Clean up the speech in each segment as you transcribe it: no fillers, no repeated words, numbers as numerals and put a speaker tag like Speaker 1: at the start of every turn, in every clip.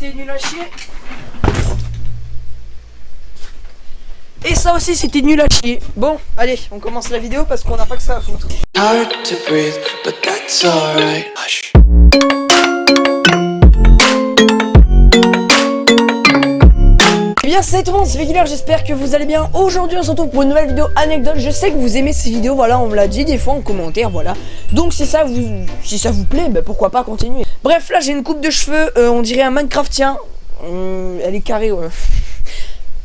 Speaker 1: c'était nul à chier. Et ça aussi c'était nul à chier. Bon, allez, on commence la vidéo parce qu'on n'a pas que ça à foutre.
Speaker 2: Hard to breathe, but that's alright. Hush.
Speaker 1: Eh bien salut tout le monde, c'est Vikiller, j'espère que vous allez bien. Aujourd'hui on se retrouve pour une nouvelle vidéo anecdote. Je sais que vous aimez ces vidéos, voilà, on me l'a dit des fois en commentaire, voilà. Donc si ça vous plaît, bah, pourquoi pas continuer. Bref, là j'ai une coupe de cheveux, on dirait un Minecraftien. Elle est carrée, ouais.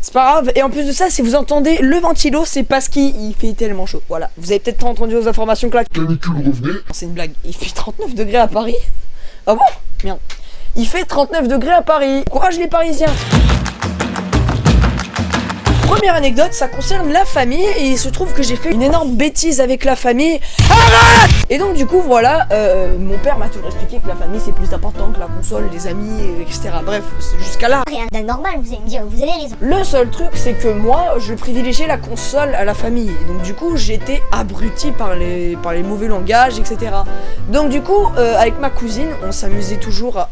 Speaker 1: C'est pas grave, et en plus de ça, si vous entendez le ventilo, c'est parce qu'il fait tellement chaud. Voilà, vous avez peut-être entendu aux informations que la canicule revenait. C'est une blague, il fait 39 degrés à Paris. Ah bon? Merde. Il fait 39 degrés à Paris. Courage les Parisiens. Première anecdote, ça concerne la famille et il se trouve que j'ai fait une énorme bêtise avec la famille. Arrête! Et donc du coup voilà, mon père m'a toujours expliqué que la famille c'est plus important que la console, les amis, etc. Bref, jusqu'à là.
Speaker 3: Rien d'anormal, vous allez me dire, vous avez raison.
Speaker 1: Le seul truc c'est que moi je privilégiais la console à la famille. Et donc du coup j'étais abruti par les mauvais langages, etc. Donc du coup avec ma cousine on s'amusait toujours à...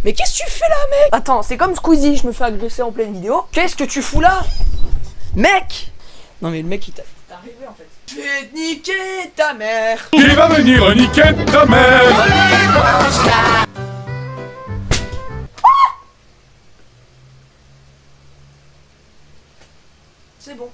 Speaker 1: Mais qu'est-ce que tu fais là, mec? Attends, c'est comme Squeezie, je me fais agresser en pleine vidéo. Qu'est-ce que tu fous là? Mec! Non mais le mec il t'a arrivé en fait. Je vais te niquer ta mère.
Speaker 4: Il va venir niquer ta mère.
Speaker 1: C'est bon.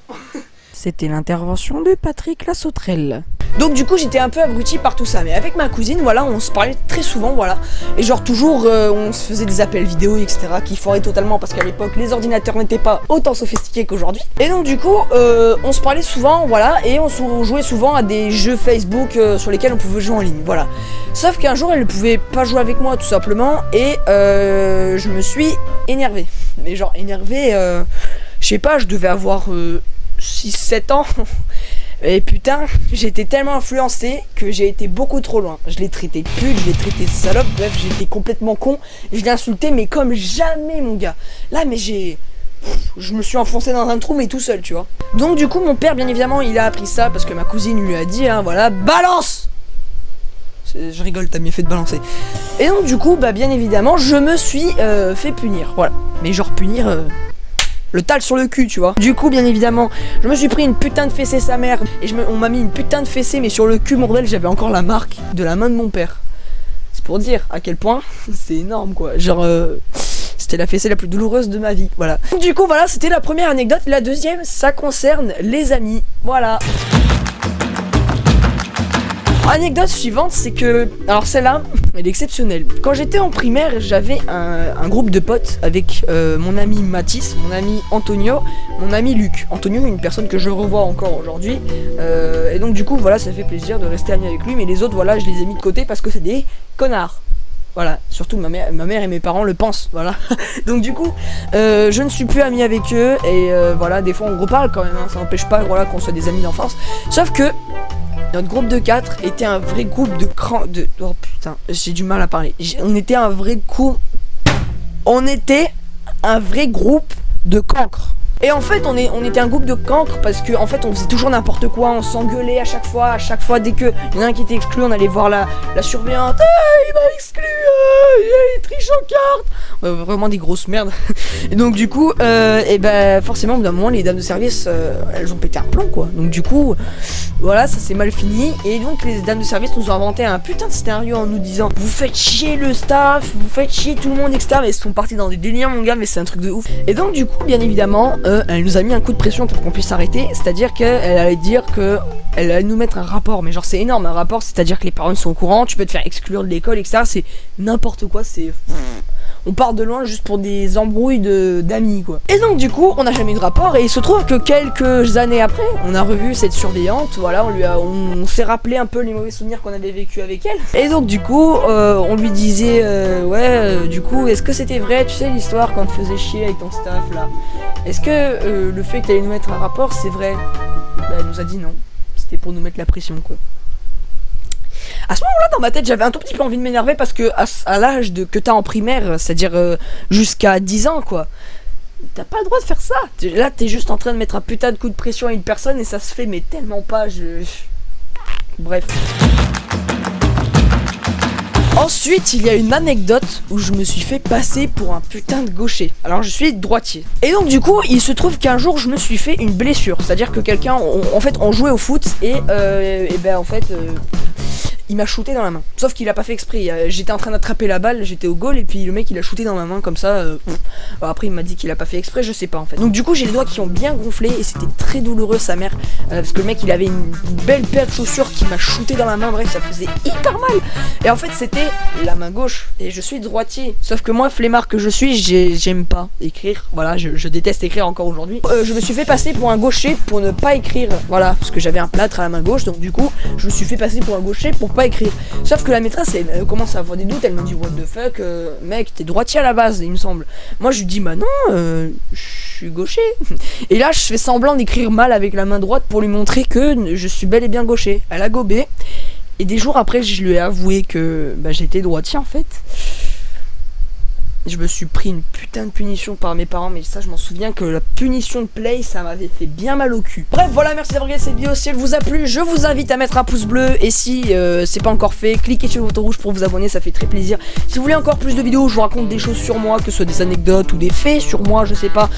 Speaker 1: C'était l'intervention de Patrick la sauterelle. Donc du coup j'étais un peu abruti par tout ça. Mais avec ma cousine, voilà, on se parlait très souvent, voilà. Et genre toujours, on se faisait des appels vidéo, etc. qui foiraient totalement parce qu'à l'époque, les ordinateurs n'étaient pas autant sophistiqués qu'aujourd'hui. Et donc du coup, on se parlait souvent, voilà. Et on jouait souvent à des jeux Facebook sur lesquels on pouvait jouer en ligne, voilà. Sauf qu'un jour, elle ne pouvait pas jouer avec moi, tout simplement. Et je me suis énervé. Mais genre énervé, je sais pas, je devais avoir 6-7 ans. Et putain, j'ai été tellement influencé que j'ai été beaucoup trop loin. Je l'ai traité de pute, je l'ai traité de salope, bref, j'étais complètement con. Je l'ai insulté, mais comme jamais, mon gars. Là, mais je me suis enfoncé dans un trou, mais tout seul, tu vois. Donc du coup, mon père, bien évidemment, il a appris ça parce que ma cousine lui a dit, hein, voilà, balance! Je rigole, t'as mieux fait de balancer. Et donc du coup, bah bien évidemment, je me suis fait punir, voilà. Mais genre punir... le tal sur le cul, tu vois. Du coup, bien évidemment, je me suis pris une putain de fessée sa mère. Et on m'a mis une putain de fessée, mais sur le cul, bordel, j'avais encore la marque de la main de mon père. C'est pour dire à quel point c'est énorme, quoi. Genre, c'était la fessée la plus douloureuse de ma vie, voilà. Du coup, voilà, c'était la première anecdote. La deuxième, ça concerne les amis, voilà. Anecdote suivante, c'est que... Alors celle-là, elle est exceptionnelle. Quand j'étais en primaire, j'avais un groupe de potes avec mon ami Mathis, mon ami Antonio, mon ami Luc. Antonio, une personne que je revois encore aujourd'hui. Et donc du coup, voilà, ça fait plaisir de rester ami avec lui. Mais les autres, voilà, je les ai mis de côté parce que c'est des connards. Voilà, surtout ma mère et mes parents le pensent, voilà. Donc du coup, je ne suis plus ami avec eux. Et voilà, des fois on reparle quand même, hein, ça n'empêche pas, voilà, qu'on soit des amis d'enfance. Sauf que... notre groupe de 4 était un vrai groupe de oh putain, j'ai du mal à parler. On était un vrai groupe de cancres. Et en fait, on était un groupe de cancres parce que en fait, on faisait toujours n'importe quoi, on s'engueulait à chaque fois dès que y en a un qui était exclu, on allait voir la surveillante. Il m'a exclu, il triche en carte. Vraiment des grosses merdes. Et donc du coup, et ben forcément, au bout d'un moment, les dames de service, elles ont pété un plomb, quoi. Donc du coup, voilà, ça s'est mal fini. Et donc les dames de service nous ont inventé un putain de scénario en nous disant: vous faites chier le staff, vous faites chier tout le monde, etc. Mais ils sont partis dans des délires, mon gars, mais c'est un truc de ouf. Et donc du coup, bien évidemment, elle nous a mis un coup de pression pour qu'on puisse s'arrêter. C'est-à-dire qu'elle allait dire que elle allait nous mettre un rapport. Mais genre c'est énorme, un rapport, c'est-à-dire que les parents ils sont au courant, tu peux te faire exclure de l'école, etc. C'est n'importe quoi, c'est... on part de loin juste pour des embrouilles d'amis, quoi. Et donc du coup, on n'a jamais eu de rapport. Et il se trouve que quelques années après, on a revu cette surveillante. Voilà, on s'est rappelé un peu les mauvais souvenirs qu'on avait vécu avec elle. Et donc du coup, on lui disait du coup, est-ce que c'était vrai, tu sais, l'histoire quand tu faisais chier avec ton staff là? Est-ce que le fait que t'allais nous mettre un rapport, c'est vrai? Bah, elle nous a dit non. C'était pour nous mettre la pression, quoi. À ce moment-là, dans ma tête, j'avais un tout petit peu envie de m'énerver parce que à l'âge que t'as en primaire, c'est-à-dire jusqu'à 10 ans, quoi, t'as pas le droit de faire ça. Là, t'es juste en train de mettre un putain de coup de pression à une personne et ça se fait, mais tellement pas, bref. Ensuite, il y a une anecdote où je me suis fait passer pour un putain de gaucher. Alors, je suis droitier. Et donc, du coup, il se trouve qu'un jour, je me suis fait une blessure. C'est-à-dire que quelqu'un, en fait, on jouait au foot et ben, en fait, il m'a shooté dans la main. Sauf qu'il a pas fait exprès. J'étais en train d'attraper la balle, j'étais au goal et puis le mec il a shooté dans ma main comme ça. Alors après il m'a dit qu'il a pas fait exprès, je sais pas en fait. Donc du coup j'ai les doigts qui ont bien gonflé et c'était très douloureux sa mère. Parce que le mec il avait une belle paire de chaussures qui m'a shooté dans la main. Bref ça faisait hyper mal. Et en fait c'était la main gauche. Et je suis droitier. Sauf que moi flemmard que je suis, j'aime pas écrire. Voilà, je déteste écrire encore aujourd'hui. Je me suis fait passer pour un gaucher pour ne pas écrire. Voilà, parce que j'avais un plâtre à la main gauche. Donc du coup je me suis fait passer pour un gaucher pour pas écrire. Sauf que la maîtresse elle commence à avoir des doutes, elle me dit what the fuck mec t'es droitier à la base il me semble. Moi je lui dis bah non je suis gaucher. Et là je fais semblant d'écrire mal avec la main droite pour lui montrer que je suis bel et bien gaucher. Elle a gobé et des jours après je lui ai avoué que bah, j'étais droitier en fait. Je me suis pris une putain de punition par mes parents, mais ça je m'en souviens que la punition de play ça m'avait fait bien mal au cul. Bref voilà, merci d'avoir regardé cette vidéo. Si elle vous a plu, je vous invite à mettre un pouce bleu. Et si c'est pas encore fait, cliquez sur le bouton rouge pour vous abonner, ça fait très plaisir. Si vous voulez encore plus de vidéos où je vous raconte des choses sur moi, que ce soit des anecdotes ou des faits sur moi, je sais pas,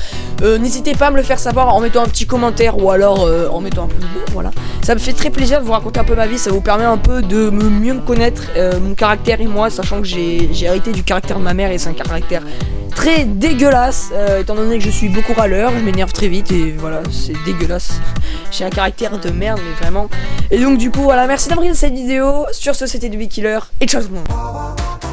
Speaker 1: n'hésitez pas à me le faire savoir en mettant un petit commentaire ou alors en mettant un pouce bleu, voilà. Ça me fait très plaisir de vous raconter un peu ma vie, ça vous permet un peu de mieux me connaître, mon caractère et moi, sachant que j'ai hérité du caractère de ma mère et c'est un caractère très dégueulasse, étant donné que je suis beaucoup râleur, je m'énerve très vite et voilà, c'est dégueulasse. J'ai un caractère de merde, mais vraiment. Et donc du coup, voilà, merci d'avoir regardé cette vidéo. Sur ce, c'était The Big Killer et ciao tout le monde.